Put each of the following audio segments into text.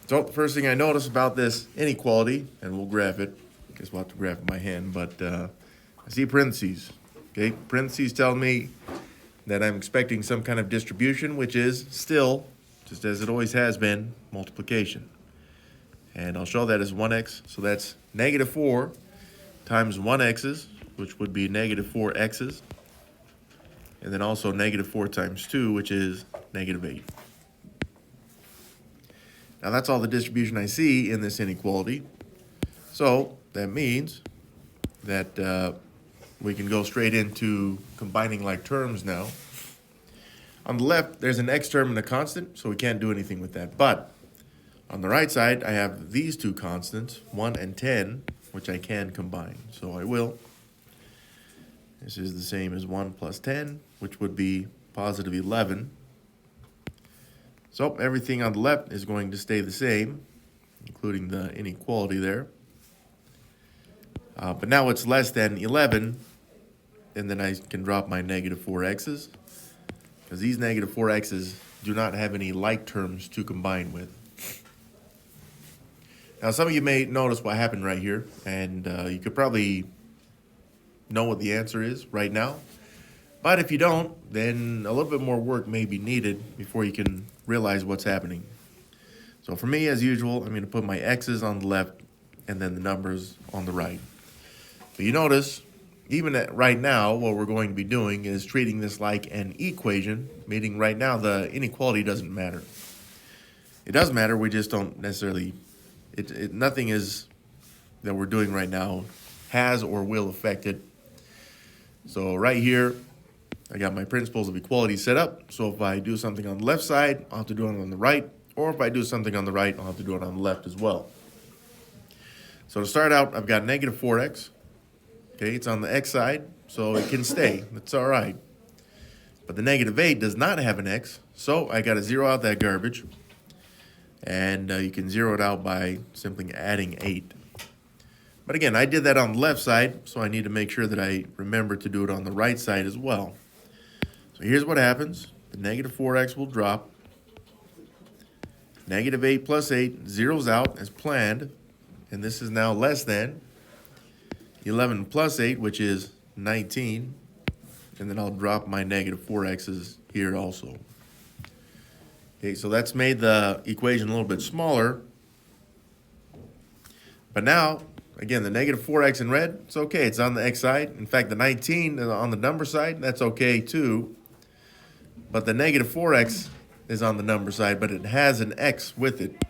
So the first thing I notice about this inequality, and we'll graph it, I guess we'll have to graph it by hand, but I see parentheses. Okay, parentheses tell me that I'm expecting some kind of distribution, which is still, just as it always has been, multiplication. And I'll show that as 1x, so that's negative 4 times 1x's, which would be negative 4x's, and then also negative 4 times 2, which is negative 8. Now that's all the distribution I see in this inequality. So that means that we can go straight into combining like terms now. On the left, there's an x term and a constant, so we can't do anything with that. But on the right side, I have these two constants, 1 and 10, which I can combine. So I will. This is the same as 1 plus 10, which would be positive 11. So everything on the left is going to stay the same, including the inequality there. But now it's less than 11, and then I can drop my negative 4x's, because these negative 4x's do not have any like terms to combine with. Now some of you may notice what happened right here, and you could probably know what the answer is right now. But if you don't, then a little bit more work may be needed before you can realize what's happening. So for me, as usual, I'm going to put my x's on the left and then the numbers on the right. But you notice, even right now, what we're going to be doing is treating this like an equation, meaning right now the inequality doesn't matter. It does matter, we just don't necessarily, nothing is that we're doing right now has or will affect it. So right here, I got my principles of equality set up. So if I do something on the left side, I'll have to do it on the right. Or if I do something on the right, I'll have to do it on the left as well. So to start out, I've got negative 4x. Okay, it's on the x side, so it can stay. That's all right. But the negative 8 does not have an x, so I got to zero out that garbage. And you can zero it out by simply adding 8. But again, I did that on the left side, so I need to make sure that I remember to do it on the right side as well. So here's what happens. The negative 4x will drop. Negative 8 plus 8 zeroes out as planned. And this is now less than 11 plus 8, which is 19. And then I'll drop my negative 4x's here also. Okay, so that's made the equation a little bit smaller. But now, again, the negative 4x in red, it's okay. It's on the x side. In fact, the 19 on the number side, that's okay too. But the negative 4x is on the number side, but it has an x with it.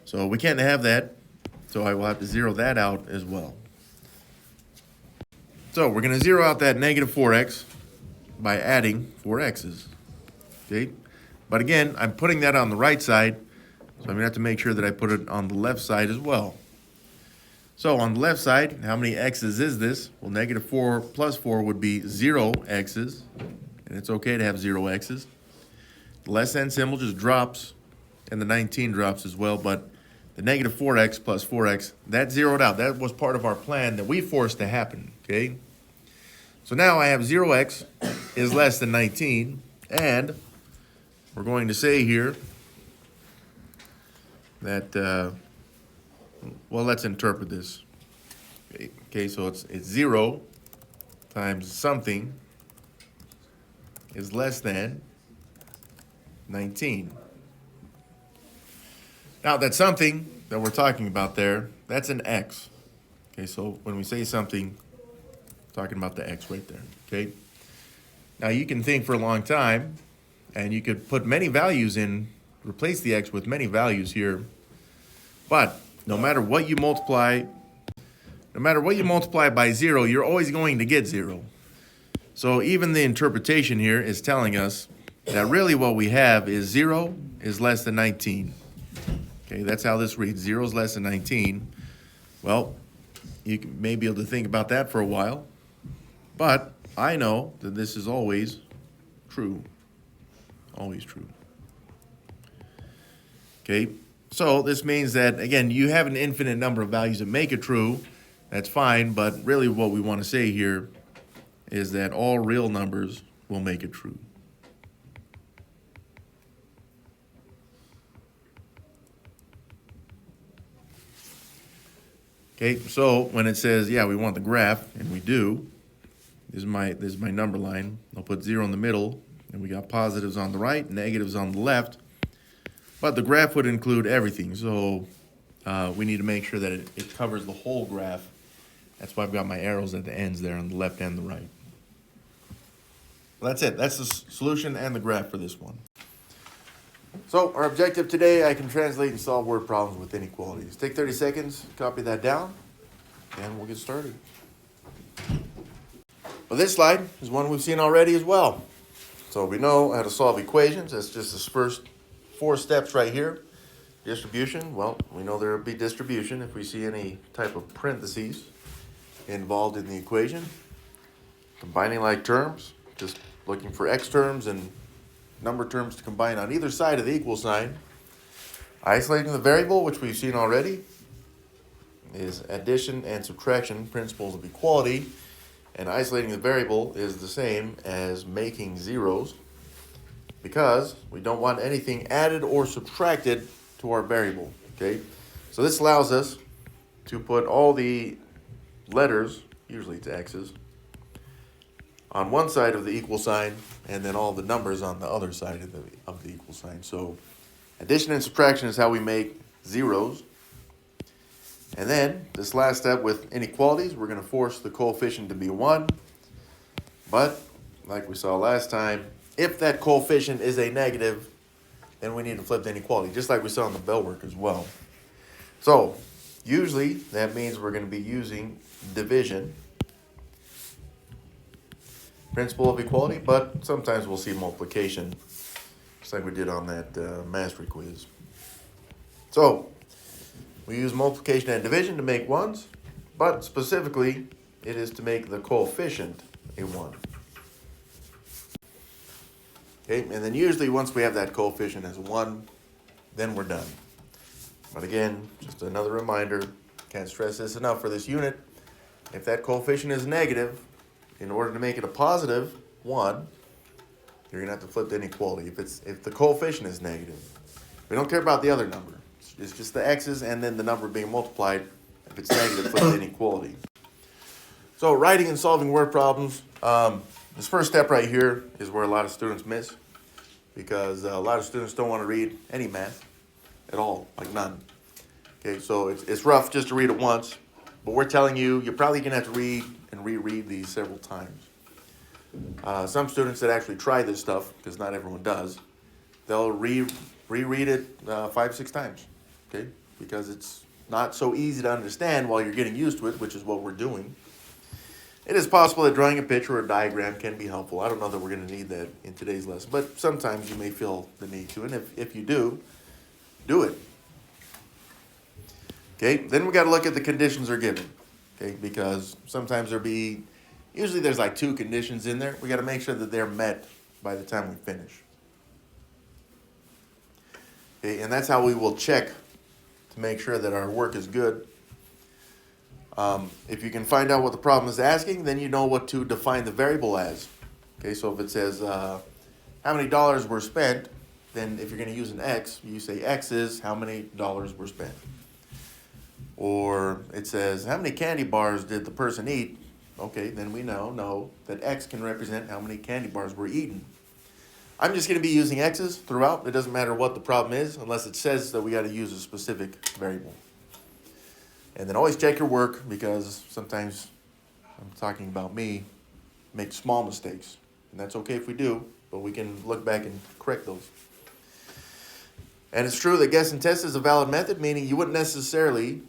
So we can't have that. So I will have to zero that out as well. So we're going to zero out that negative 4x by adding 4x's. Okay? But again, I'm putting that on the right side, so I'm going to have to make sure that I put it on the left side as well. So on the left side, how many x's is this? Well, negative 4 plus 4 would be 0 x's, and it's okay to have 0 x's. The less than symbol just drops, and the 19 drops as well, but the negative 4x plus 4x, that zeroed out. That was part of our plan that we forced to happen, okay? So now I have 0x is less than 19, and we're going to say here that, well, let's interpret this. Okay, so it's 0 times something is less than 19. Now, that something that we're talking about there, that's an x. Okay, so when we say something, talking about the x right there, okay? Now, you can think for a long time, and you could put many values in, replace the x with many values here, but no matter what you multiply by 0, you're always going to get 0. So even the interpretation here is telling us that really what we have is 0 is less than 19. Okay, that's how this reads. 0 is less than 19. Well, you may be able to think about that for a while, but I know that this is always true. Always true. Okay, so this means that, again, you have an infinite number of values that make it true. That's fine, but really what we want to say here is that all real numbers will make it true. Okay, so when it says, yeah, we want the graph, and we do, this is my number line. I'll put 0 in the middle, and we got positives on the right, negatives on the left. But the graph would include everything, so we need to make sure that it covers the whole graph. That's why I've got my arrows at the ends there on the left and the right. Well, that's it. That's the solution and the graph for this one. So our objective today, I can translate and solve word problems with inequalities. Take 30 seconds, copy that down, and we'll get started. Well, this slide is one we've seen already as well. So we know how to solve equations. That's just the first 4 steps right here. Distribution, well, we know there will be distribution if we see any type of parentheses involved in the equation. Combining like terms, just looking for x terms and number terms to combine on either side of the equal sign. Isolating the variable, which we've seen already, is addition and subtraction, principles of equality. And isolating the variable is the same as making zeros, because we don't want anything added or subtracted to our variable, okay? So this allows us to put all the letters, usually it's x's, on one side of the equal sign, and then all the numbers on the other side of the equal sign. So addition and subtraction is how we make zeros. And then this last step with inequalities, we're going to force the coefficient to be 1. But like we saw last time, if that coefficient is a negative, then we need to flip the inequality, just like we saw in the bell work as well. So usually that means we're going to be using division, principle of equality, but sometimes we'll see multiplication, just like we did on that mastery quiz. So we use multiplication and division to make ones, but specifically it is to make the coefficient a 1. Okay, and then usually once we have that coefficient as a 1, then we're done. But again, just another reminder, can't stress this enough for this unit. If that coefficient is negative, in order to make it a positive 1, you're going to have to flip the inequality. If the coefficient is negative, we don't care about the other number. It's just the x's and then the number being multiplied. If it's negative, flip the inequality. So writing and solving word problems. This first step right here is where a lot of students miss, because a lot of students don't want to read any math at all, like none. Okay, so it's rough just to read it once, but we're telling you, you're probably going to have to read and reread these several times. Some students that actually try this stuff, because not everyone does, they'll reread it 5, 6 times, okay? Because it's not so easy to understand while you're getting used to it, which is what we're doing. It is possible that drawing a picture or a diagram can be helpful. I don't know that we're going to need that in today's lesson, but sometimes you may feel the need to, and if you do it. Okay, then we got to look at the conditions are given, okay, because sometimes usually there's like 2 conditions in there. We got to make sure that they're met by the time we finish. Okay, and that's how we will check to make sure that our work is good. If you can find out what the problem is asking, then you know what to define the variable as. Okay, so if it says how many dollars were spent, then if you're going to use an x, you say x is how many dollars were spent. Or it says how many candy bars did the person eat? Okay, then we know that x can represent how many candy bars were eaten. I'm just going to be using x's throughout. It doesn't matter what the problem is unless it says that we got to use a specific variable. And then always check your work, because sometimes, I'm talking about me, make small mistakes. And that's okay if we do, but we can look back and correct those. And it's true that guess and test is a valid method, meaning you wouldn't necessarily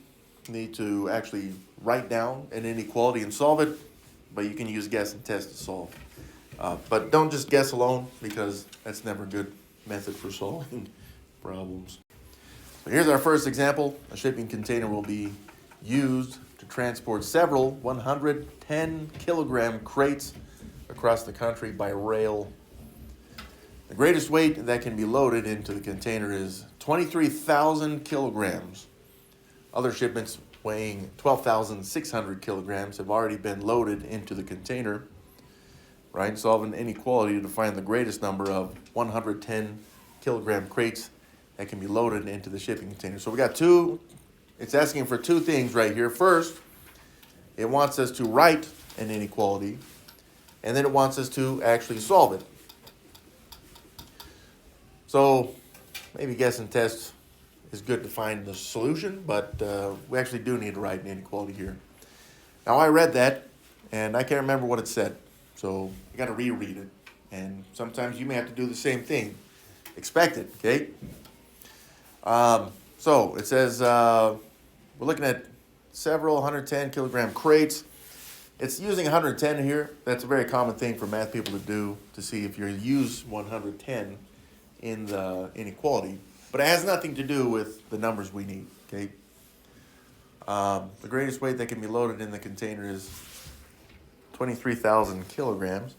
need to actually write down an inequality and solve it, but you can use guess and test to solve. But don't just guess alone, because that's never a good method for solving problems. So here's our first example. A shipping container will be used to transport several 110 kilogram crates across the country by rail. The greatest weight that can be loaded into the container is 23,000 kilograms. Other shipments weighing 12,600 kilograms have already been loaded into the container. Right? Solve an inequality to find the greatest number of 110 kilogram crates that can be loaded into the shipping container. So we got two it's asking for two things right here. First, it wants us to write an inequality, and then it wants us to actually solve it. So maybe guess and test is good to find the solution, but we actually do need to write an inequality here. Now I read that, and I can't remember what it said, so you got to reread it. And sometimes you may have to do the same thing. Expect it, okay? So it says we're looking at several 110 kilogram crates. It's using 110 here. That's a very common thing for math people to do, to see if you use 110 in the inequality. But it has nothing to do with the numbers we need, okay? The greatest weight that can be loaded in the container is 23,000 kilograms.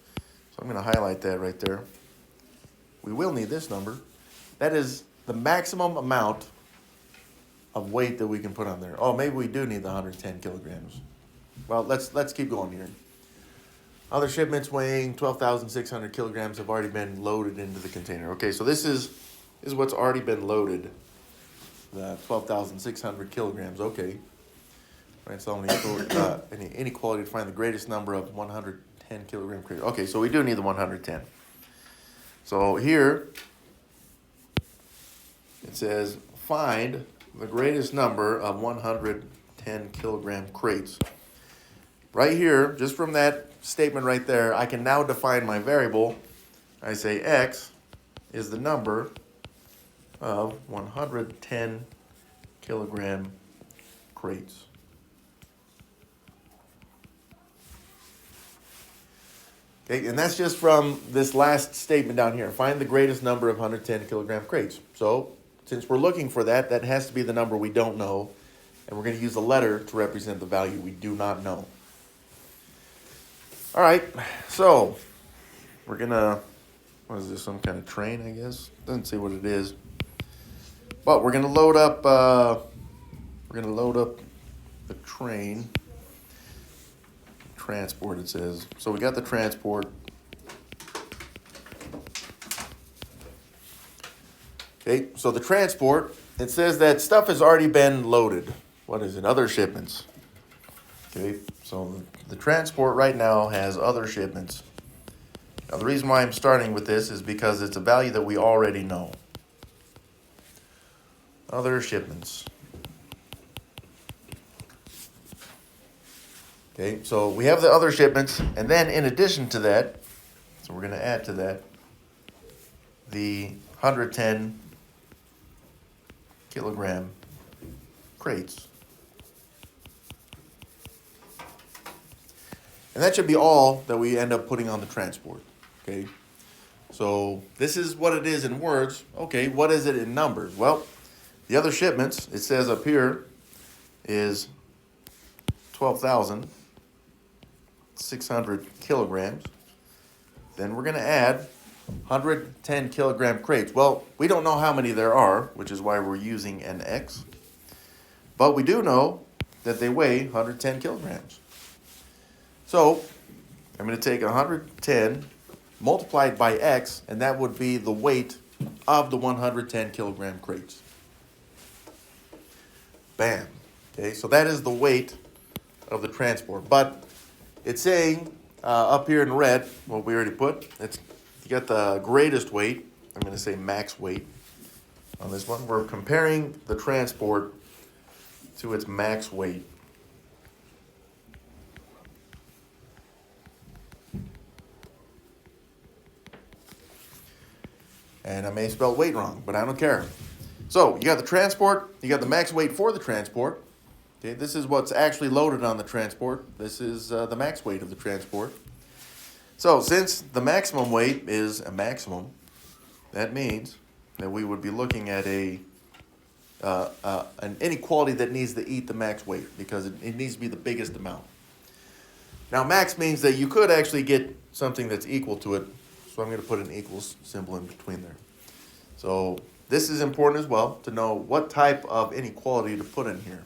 So I'm going to highlight that right there. We will need this number. That is the maximum amount of weight that we can put on there. Oh, maybe we do need the 110 kilograms. Well, let's keep going here. Other shipments weighing 12,600 kilograms have already been loaded into the container. Okay, so this is what's already been loaded. The 12,600 kilograms. Okay. Right, so any inequality to find the greatest number of 110 kilogram crate. Okay, so we do need the 110. So here it says find the greatest number of 110 kilogram crates. Right here, just from that statement right there, I can now define my variable. I say x is the number of 110 kilogram crates. Okay, and that's just from this last statement down here. Find the greatest number of 110 kilogram crates. So, since we're looking for that, that has to be the number we don't know. And we're going to use a letter to represent the value we do not know. All right, so we're going to, what is this, some kind of train, I guess? Doesn't say what it is. But we're going to load up, the train. Transport, it says. So we got the transport. Okay, so the transport, it says that stuff has already been loaded. What is it? Other shipments. Okay, so the transport right now has other shipments. Now the reason why I'm starting with this is because it's a value that we already know. Other shipments. Okay, so we have the other shipments, and then in addition to that, so we're going to add to that the 110 kilogram crates. And that should be all that we end up putting on the transport, okay? So this is what it is in words. Okay, what is it in numbers? Well, the other shipments, it says up here, is 12,600 kilograms. Then we're going to add 110 kilogram crates. Well, we don't know how many there are, which is why we're using an X. But we do know that they weigh 110 kilograms. So I'm going to take 110 multiplied by X, and that would be the weight of the 110 kilogram crates. Bam. Okay, so that is the weight of the transport. But it's saying up here in red, what we already put, you got the greatest weight. I'm going to say max weight on this one. We're comparing the transport to its max weight. And I may spell weight wrong, but I don't care. So you got the transport, you got the max weight for the transport. Okay, this is what's actually loaded on the transport. This is the max weight of the transport. So since the maximum weight is a maximum, that means that we would be looking at an inequality that needs to eat the max weight, because it needs to be the biggest amount. Now max means that you could actually get something that's equal to it. So I'm going to put an equals symbol in between there. So this is important as well, to know what type of inequality to put in here.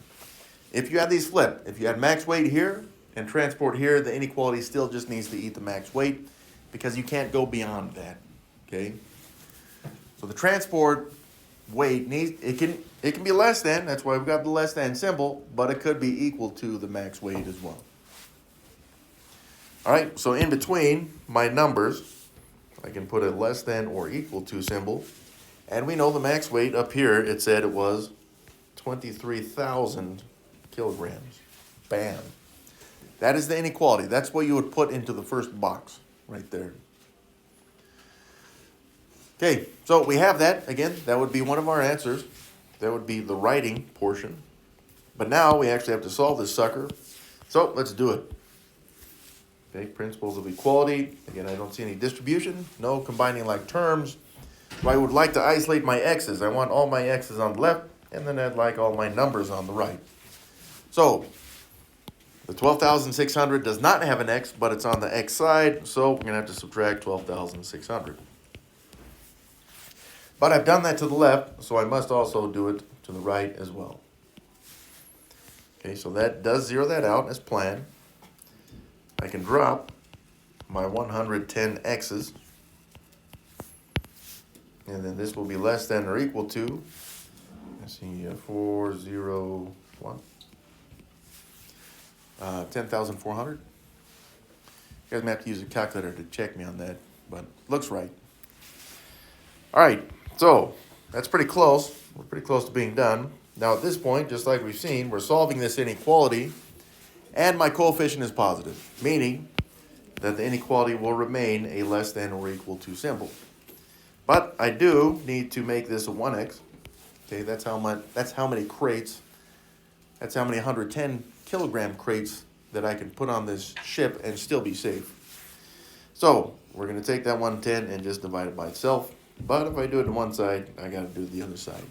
If you had these flipped, if you had max weight here and transport here, the inequality still just needs to eat the max weight, because you can't go beyond that, okay? So the transport weight needs, it can be less than, that's why we've got the less than symbol, but it could be equal to the max weight as well. All right, so in between my numbers, I can put a less than or equal to symbol. And we know the max weight up here, it said it was 23,000 kilograms. Bam. That is the inequality. That's what you would put into the first box right there. Okay, so we have that. Again, that would be one of our answers. That would be the writing portion. But now we actually have to solve this sucker. So let's do it. Okay, principles of equality. Again, I don't see any distribution. No combining like terms. So I would like to isolate my x's. I want all my x's on the left, and then I'd like all my numbers on the right. So the 12,600 does not have an x, but it's on the x side, so we're going to have to subtract 12,600. But I've done that to the left, so I must also do it to the right as well. Okay, so that does zero that out as planned. I can drop my 110 x's. And then this will be less than or equal to, let's see, 401. 10,400. You guys may have to use a calculator to check me on that, but looks right. All right, so that's pretty close. We're pretty close to being done. Now at this point, just like we've seen, we're solving this inequality, and my coefficient is positive, meaning that the inequality will remain a less than or equal to symbol. But I do need to make this a 1x. Okay, that's how many crates, that's how many 110 kilogram crates that I can put on this ship and still be safe. So we're going to take that 110 and just divide it by itself. But if I do it to one side, I got to do the other side.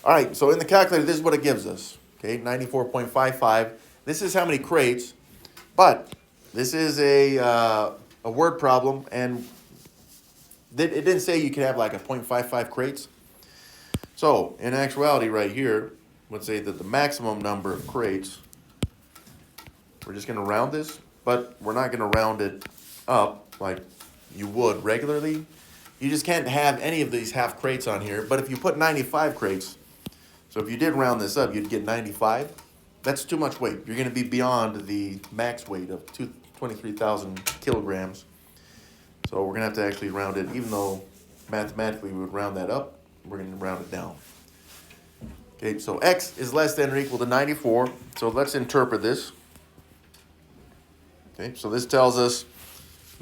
All right, so in the calculator, this is what it gives us. Okay, 94.55. This is how many crates, but this is a word problem, and it didn't say you could have like a 0.55 crates. So in actuality right here, let's say that the maximum number of crates, we're just going to round this, but we're not going to round it up like you would regularly. You just can't have any of these half crates on here, but if you put 95 crates, so if you did round this up, you'd get 95. That's too much weight. You're going to be beyond the max weight of 23,000 kilograms. So we're going to have to actually round it, even though mathematically we would round that up, we're going to round it down. Okay, so x is less than or equal to 94. So let's interpret this. Okay, so this tells us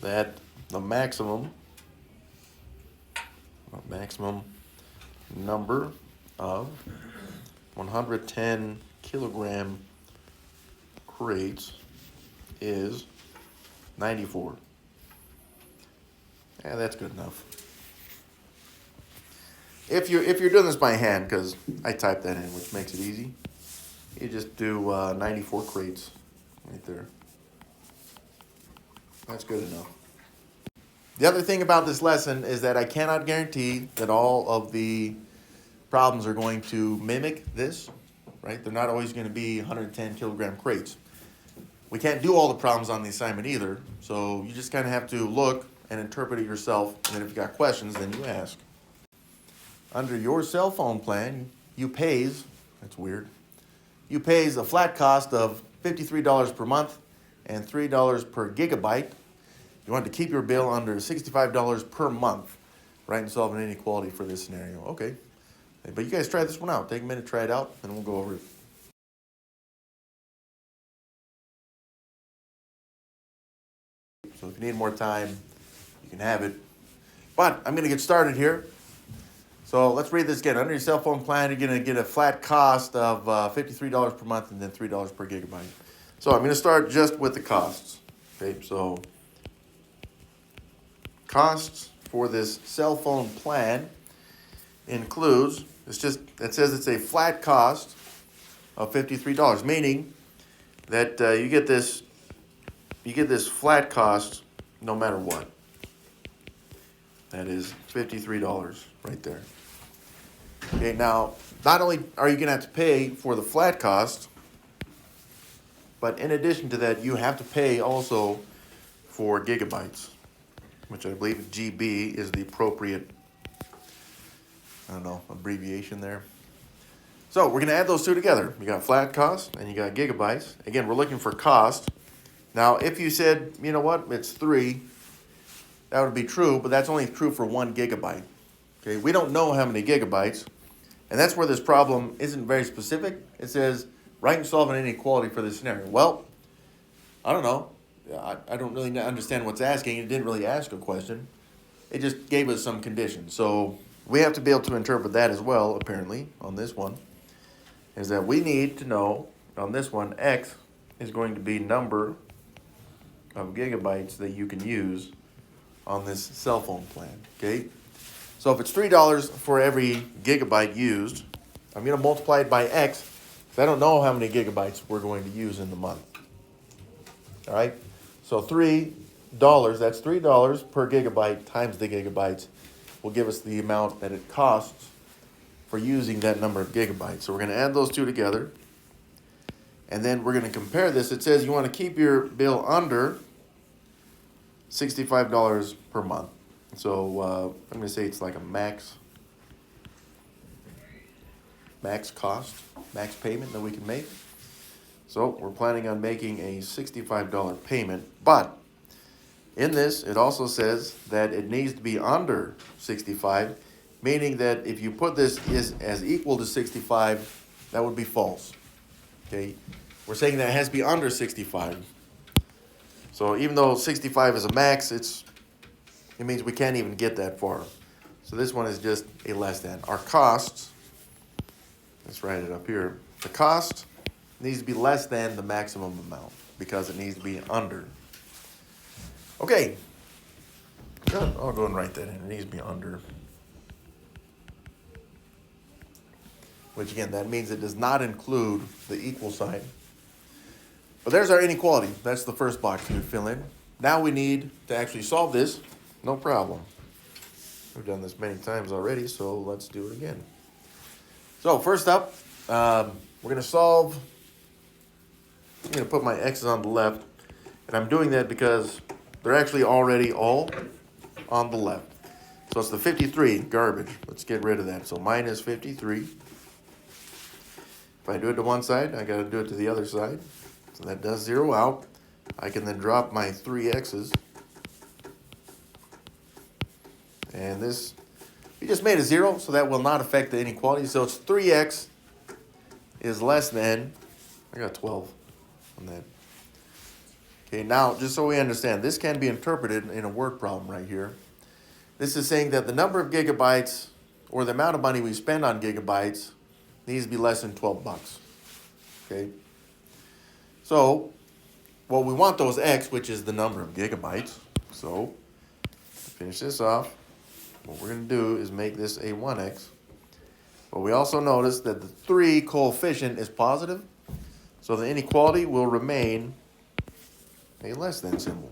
that the maximum number of 110 kilogram crates is 94. Yeah, that's good enough. If you're doing this by hand, because I typed that in, which makes it easy, you just do 94 crates right there. That's good enough. The other thing about this lesson is that I cannot guarantee that all of the problems are going to mimic this, right? They're not always going to be 110 kilogram crates. We can't do all the problems on the assignment either, so you just kind of have to look and interpret it yourself, and then if you got questions, then you ask. Under your cell phone plan, you pays, that's weird, you pays a flat cost of $53 per month and $3 per gigabyte. You want to keep your bill under $65 per month, right, and solve an inequality for this scenario. Okay, but you guys try this one out. Take a minute, try it out, and we'll go over it. So if you need more time, you can have it. But I'm going to get started here. So let's read this again. Under your cell phone plan, you're going to get a flat cost of $53 per month and then $3 per gigabyte. So I'm going to start just with the costs. Okay, so costs for this cell phone plan includes, it says it's a flat cost of $53, meaning that you get this flat cost no matter what. That is $53 right there. Okay, now, not only are you going to have to pay for the flat cost, but in addition to that, you have to pay also for gigabytes, which I believe GB is the appropriate I don't know, abbreviation there. So we're going to add those two together. You got flat cost and you got gigabytes. Again, we're looking for cost. Now, if you said, you know what, it's 3, that would be true, but that's only true for 1 gigabyte. Okay, we don't know how many gigabytes, and that's where this problem isn't very specific. It says, write and solve an inequality for this scenario. Well, I don't know. I don't really understand what's asking. It didn't really ask a question. It just gave us some conditions. So we have to be able to interpret that as well, apparently, on this one. Is that we need to know, on this one, X is going to be number of gigabytes that you can use on this cell phone plan, okay? So if it's $3 for every gigabyte used, I'm going to multiply it by X, because I don't know how many gigabytes we're going to use in the month. All right? So $3, that's $3 per gigabyte times the gigabytes will give us the amount that it costs for using that number of gigabytes. So we're going to add those two together. And then we're going to compare this. It says you want to keep your bill under $65 per month. So I'm going to say it's like a max cost, max payment that we can make. So we're planning on making a $65 payment. But in this, it also says that it needs to be under 65, meaning that if you put this as equal to 65, that would be false. Okay, we're saying that it has to be under 65. So even though 65 is a max, it means we can't even get that far. So this one is just a less than. Our costs, let's write it up here. The cost needs to be less than the maximum amount because it needs to be under. Okay, I'll go and write that in. It needs to be under. Which again, that means it does not include the equal sign. But there's our inequality. That's the first box you fill in. Now we need to actually solve this. No problem. We've done this many times already, so let's do it again. So first up, we're going to solve. I'm going to put my x's on the left. And I'm doing that because they're actually already all on the left. So it's the 53, garbage. Let's get rid of that. So minus 53. If I do it to one side, I got to do it to the other side. So that does zero out. I can then drop my 3 x's. And this, we just made a 0, so that will not affect the inequality. So it's 3x is less than, I got 12 on that. Okay, now, just so we understand, this can be interpreted in a word problem right here. This is saying that the number of gigabytes, or the amount of money we spend on gigabytes, needs to be less than 12 bucks. Okay? So, well, we want those x, which is the number of gigabytes. So, to finish this off, what we're going to do is make this a 1x. But we also notice that the 3 coefficient is positive. So the inequality will remain a less than symbol.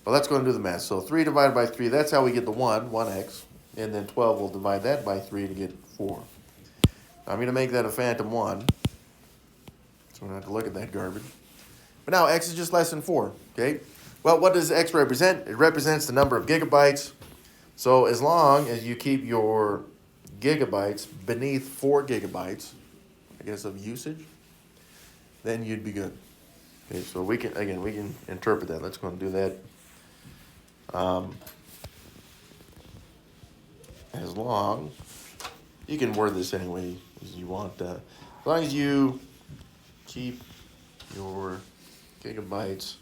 But let's go and do the math. So 3 divided by 3, that's how we get the 1x. And then 12, we'll divide that by 3 to get 4. Now I'm going to make that a phantom 1. So we don't have to look at that garbage. But now x is just less than 4. Okay? Well, what does x represent? It represents the number of gigabytes. So as long as you keep your gigabytes beneath 4 gigabytes, I guess, of usage, then you'd be good. Okay, so we can interpret that. Let's go and do that. As long, you can word this any way as you want. As long as you keep your gigabytes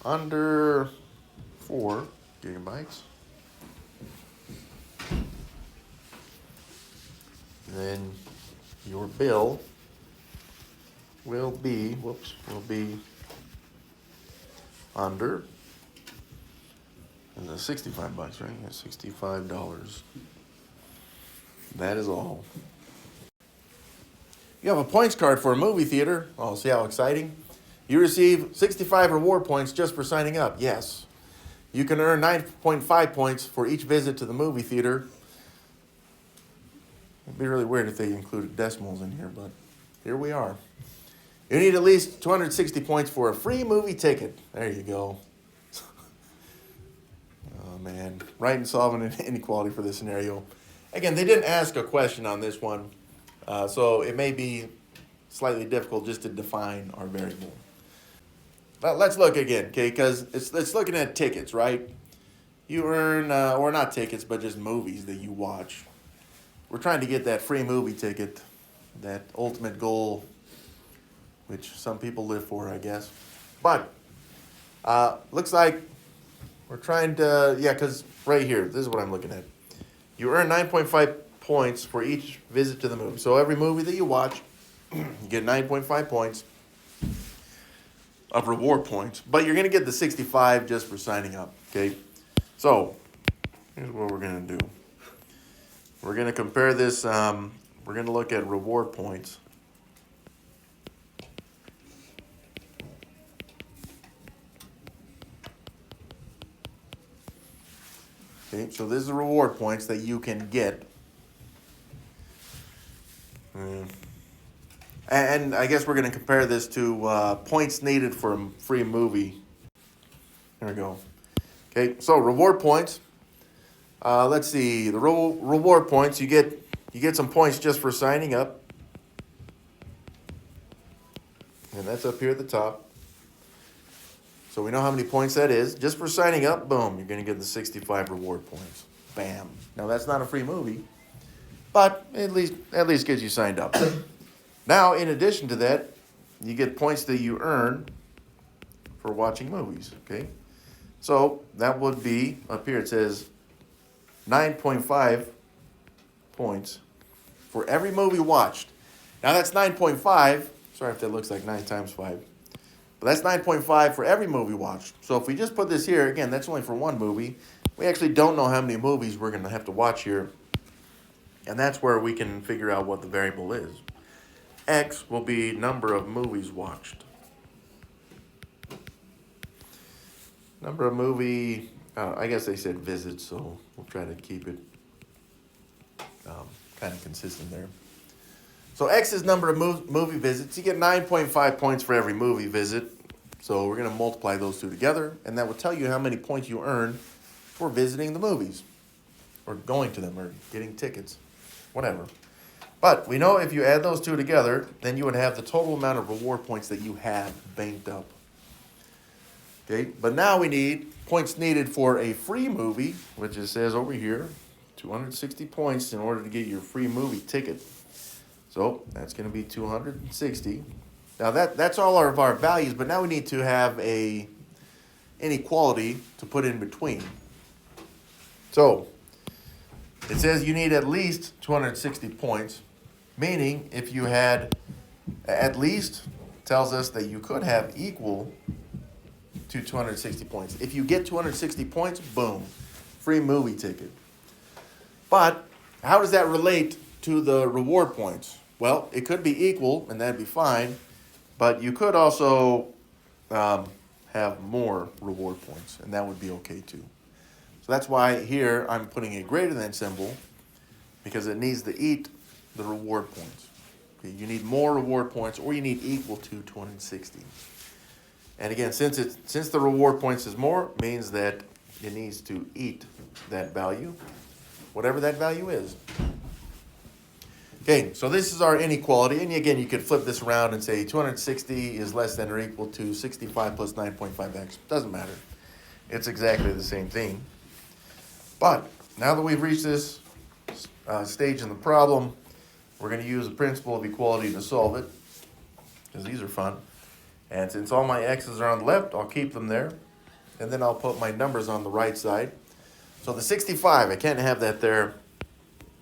under 4 gigabytes, then your bill will be under, and the 65 bucks, right? Yeah, $65. That is all. You have a points card for a movie theater. Oh, see how exciting? You receive 65 reward points just for signing up. Yes. You can earn 9.5 points for each visit to the movie theater. It'd be really weird if they included decimals in here, but here we are. You need at least 260 points for a free movie ticket. There you go. Oh, man. Write and solve an inequality for this scenario. Again, they didn't ask a question on this one, so it may be slightly difficult just to define our variable. But let's look again, okay? Because it's looking at tickets, right? You earn, or not tickets, but just movies that you watch. We're trying to get that free movie ticket, that ultimate goal, which some people live for, I guess. But looks like we're trying to, yeah, because right here, this is what I'm looking at. You earn 9.5 points for each visit to the movie. So every movie that you watch, you get 9.5 points of reward points. But you're going to get the 65 just for signing up, okay? So here's what we're going to do. We're going to compare this, we're going to look at reward points. Okay, so this is the reward points that you can get. And I guess we're going to compare this to points needed for a free movie. There we go. Okay, so reward points. Let's see, the reward points, you get some points just for signing up. And that's up here at the top. So we know how many points that is. Just for signing up, boom, you're going to get the 65 reward points. Bam. Now that's not a free movie, but at least gets you signed up. Now, in addition to that, you get points that you earn for watching movies, okay? So that would be, up here it says 9.5 points for every movie watched. Now that's 9.5. Sorry if that looks like 9 times 5. But that's 9.5 for every movie watched. So if we just put this here, again, that's only for one movie. We actually don't know how many movies we're going to have to watch here. And that's where we can figure out what the variable is. X will be number of movies watched. Number of movie, I guess they said visits, so we'll try to keep it kind of consistent there. So X is number of movie visits. You get 9.5 points for every movie visit. So we're going to multiply those two together, and that will tell you how many points you earn for visiting the movies, or going to them, or getting tickets, whatever. But we know if you add those two together, then you would have the total amount of reward points that you have banked up. Okay, but now we need points needed for a free movie, which it says over here, 260 points in order to get your free movie ticket. So that's going to be 260. Now that's all of our values, but now we need to have a inequality to put in between. So it says you need at least 260 points, meaning if you had at least, tells us that you could have equal to 260 points. If you get 260 points, boom, free movie ticket. But how does that relate to the reward points? Well, it could be equal, and that'd be fine, but you could also have more reward points, and that would be okay too. So that's why here I'm putting a greater than symbol, because it needs to eat the reward points. Okay, you need more reward points, or you need equal to 260. And again, since the reward points is more, means that it needs to eat that value, whatever that value is. Okay, so this is our inequality, and again, you could flip this around and say 260 is less than or equal to 65 plus 9.5x. Doesn't matter. It's exactly the same thing. But now that we've reached this stage in the problem, we're going to use the principle of equality to solve it, because these are fun. And since all my x's are on the left, I'll keep them there, and then I'll put my numbers on the right side. So the 65, I can't have that there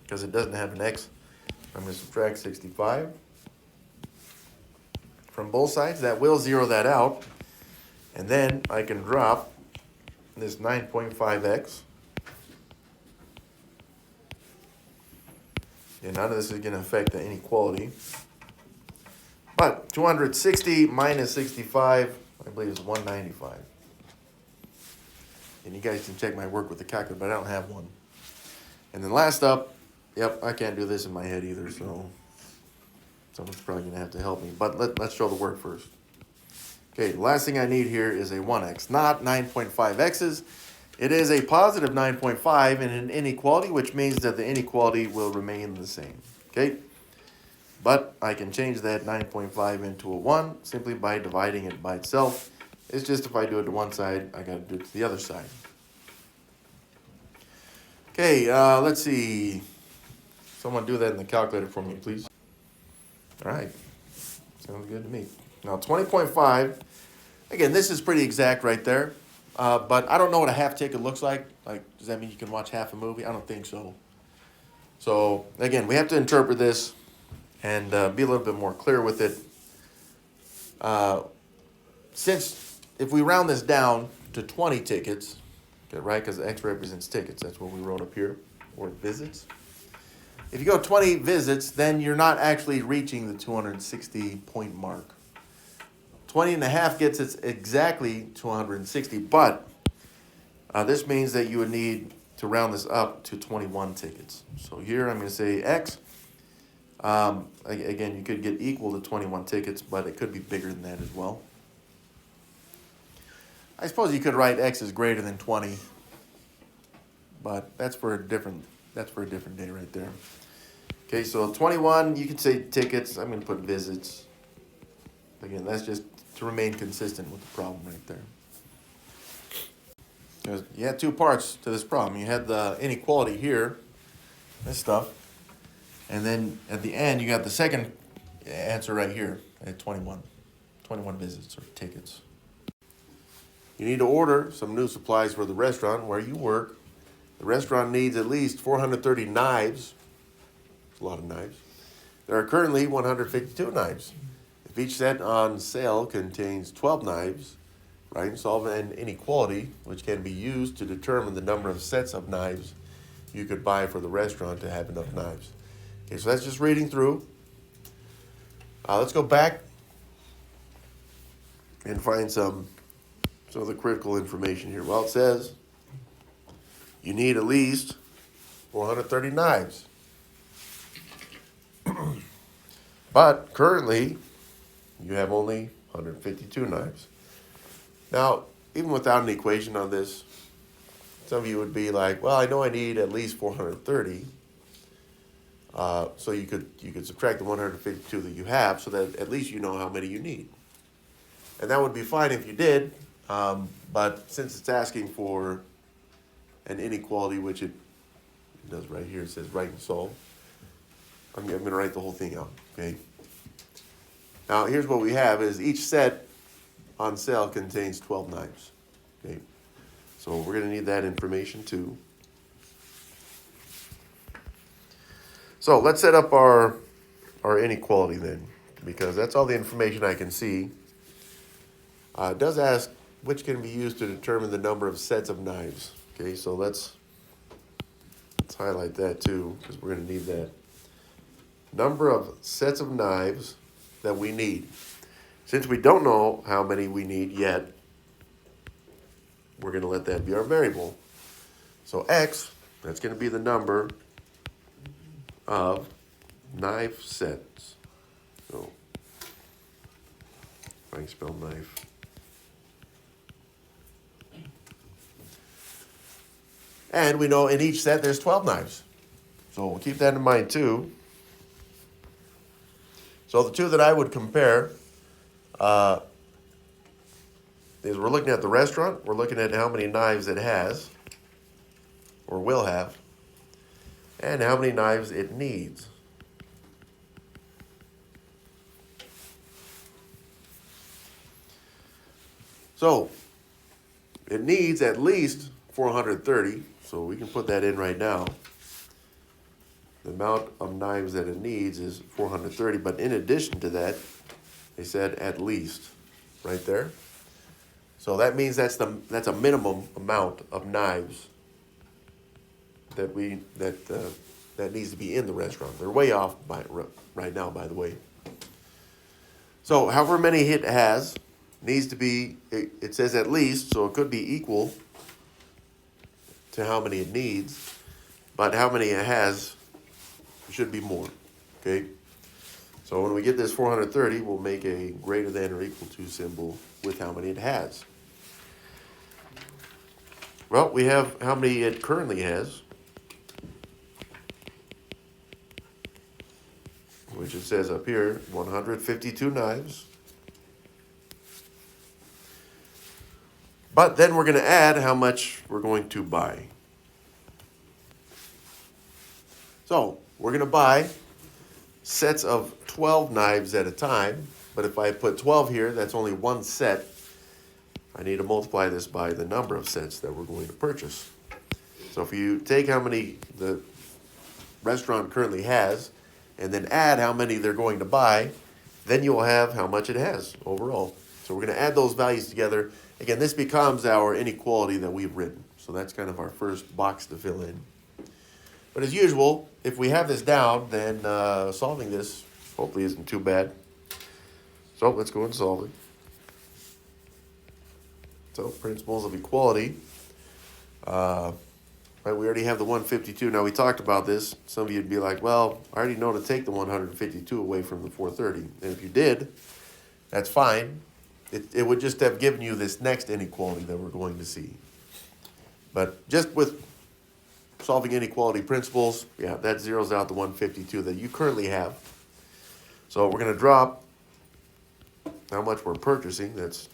because it doesn't have an x. I'm going to subtract 65 from both sides. That will zero that out. And then I can drop this 9.5x. And none of this is going to affect the inequality. But 260 minus 65, I believe, is 195. And you guys can check my work with the calculator, but I don't have one. And then last up, yep, I can't do this in my head either, so someone's probably going to have to help me. But let's show the work first. Okay, the last thing I need here is a 1x, not 9.5x's, It is a positive 9.5 in an inequality, which means that the inequality will remain the same. Okay? But I can change that 9.5 into a 1 simply by dividing it by itself. It's just if I do it to one side, I got to do it to the other side. Okay, let's see. Someone do that in the calculator for me, please. All right. Sounds good to me. Now, 20.5. Again, this is pretty exact right there. But I don't know what a half ticket looks like. Like, does that mean you can watch half a movie? I don't think so. So, again, we have to interpret this and be a little bit more clear with it. Since if we round this down to 20 tickets, okay, right, because X represents tickets, that's what we wrote up here, or visits. If you go 20 visits, then you're not actually reaching the 260 point mark. 20 and a half gets it exactly to 160, but this means that you would need to round this up to 21 tickets. So here I'm going to say X. Again, you could get equal to 21 tickets, but it could be bigger than that as well. I suppose you could write X is greater than 20, but that's for a different day right there. Okay, so 21, you could say tickets. I'm going to put visits. Again, that's just to remain consistent with the problem right there. You had two parts to this problem. You had the inequality here, this stuff, and then at the end you got the second answer right here at 21 visits or tickets. You need to order some new supplies for the restaurant where you work. The restaurant needs at least 430 knives. That's a lot of knives. There are currently 152 knives. If each set on sale contains 12 knives, write and solve an inequality which can be used to determine the number of sets of knives you could buy for the restaurant to have enough knives. Okay, so that's just reading through. Let's go back and find some of the critical information here. Well, it says you need at least 430 knives. But currently, you have only 152 knives. Now, even without an equation on this, some of you would be like, well, I know I need at least 430. So you could subtract the 152 that you have so that at least you know how many you need. And that would be fine if you did, but since it's asking for an inequality, which it does right here, it says write and solve, I'm going to write the whole thing out, okay? Now, here's what we have is each set on sale contains 12 knives, okay? So we're going to need that information too. So let's set up our inequality then, because that's all the information I can see. It does ask which can be used to determine the number of sets of knives. Okay, so let's highlight that too, because we're going to need that. Number of sets of knives that we need. Since we don't know how many we need yet, we're going to let that be our variable. So X, that's going to be the number of knife sets. So if I can spell knife. And we know in each set there's 12 knives. So we'll keep that in mind too. So the two that I would compare is we're looking at the restaurant. We're looking at how many knives it has or will have and how many knives it needs. So it needs at least 430, so we can put that in right now. The amount of knives that it needs is 430, but in addition to that, they said at least, right there. So that means that's a minimum amount of knives that that needs to be in the restaurant. They're way off right now, by the way. So however many it has needs to be, it says at least, so it could be equal to how many it needs, but how many it has should be more, okay? So when we get this 430, we'll make a greater than or equal to symbol with how many it has. Well, we have how many it currently has, which it says up here, 152 knives. But then we're going to add how much we're going to buy. So we're going to buy sets of 12 knives at a time. But if I put 12 here, that's only one set. I need to multiply this by the number of sets that we're going to purchase. So if you take how many the restaurant currently has, and then add how many they're going to buy, then you'll have how much it has overall. So we're going to add those values together. Again, this becomes our inequality that we've written. So that's kind of our first box to fill in. But as usual, if we have this down, then solving this hopefully isn't too bad. So let's go and solve it. So principles of equality. Right, we already have the 152. Now we talked about this. Some of you'd be like, well, I already know to take the 152 away from the 430. And if you did, that's fine. It would just have given you this next inequality that we're going to see. But just with solving inequality principles, yeah, that zeroes out the 152 that you currently have. So we're going to drop how much we're purchasing. That's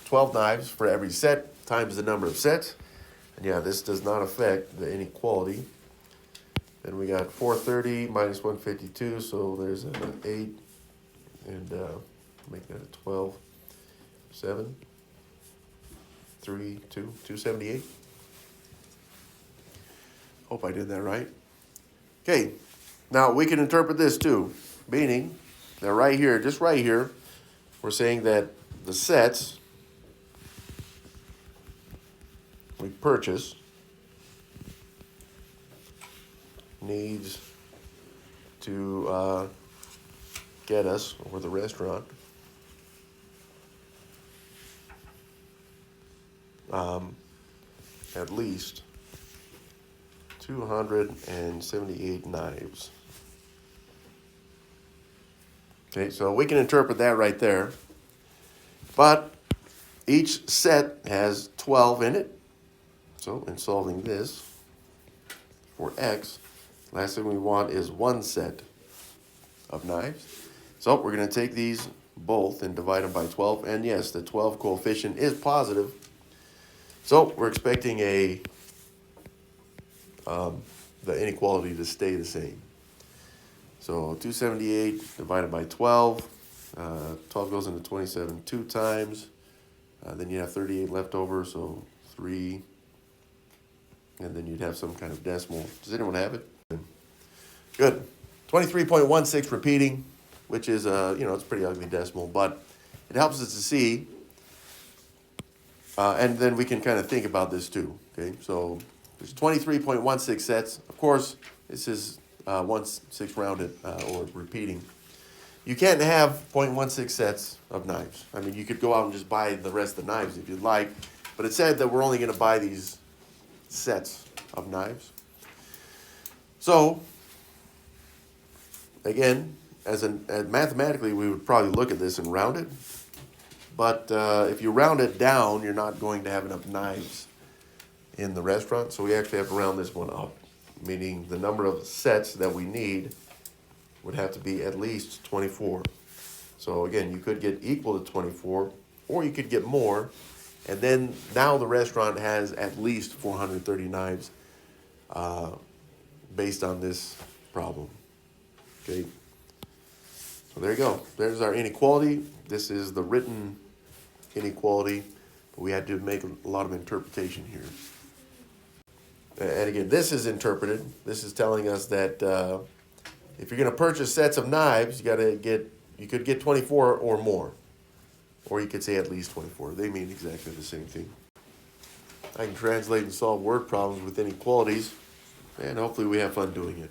12 knives for every set times the number of sets. And yeah, this does not affect the inequality. Then we got 430 minus 152, so there's an 8, and make that a 12, 7, 3, 2, 278. Hope I did that right. Okay, now we can interpret this too, meaning that right here, just right here, we're saying that the sets we purchase needs to get us, or the restaurant, at least 278 knives. Okay, so we can interpret that right there. But each set has 12 in it. So in solving this for x, last thing we want is one set of knives. So we're going to take these both and divide them by 12. And yes, the 12 coefficient is positive. So we're expecting the inequality to stay the same. So 278 divided by 12. 12 goes into 27 two times. Then you have 38 left over, so 3. And then you'd have some kind of decimal. Does anyone have it? Good. 23.16 repeating, which is, it's a pretty ugly decimal, but it helps us to see. And then we can kind of think about this too. Okay, so there's 23.16 sets. Of course, this is 1/6 rounded or repeating. You can't have 0.16 sets of knives. I mean, you could go out and just buy the rest of the knives if you'd like, but it said that we're only going to buy these sets of knives. So, again, as mathematically, we would probably look at this and round it. But if you round it down, you're not going to have enough knives in the restaurant. So we actually have to round this one up, meaning the number of sets that we need would have to be at least 24. So again, you could get equal to 24, or you could get more. And then now the restaurant has at least 430 knives based on this problem. Okay. So there you go. There's our inequality. This is the written inequality, but we had to make a lot of interpretation here. And again, this is interpreted. This is telling us that if you're going to purchase sets of knives, you could get 24 or more. Or you could say at least 24. They mean exactly the same thing. I can translate and solve word problems with inequalities, and hopefully we have fun doing it.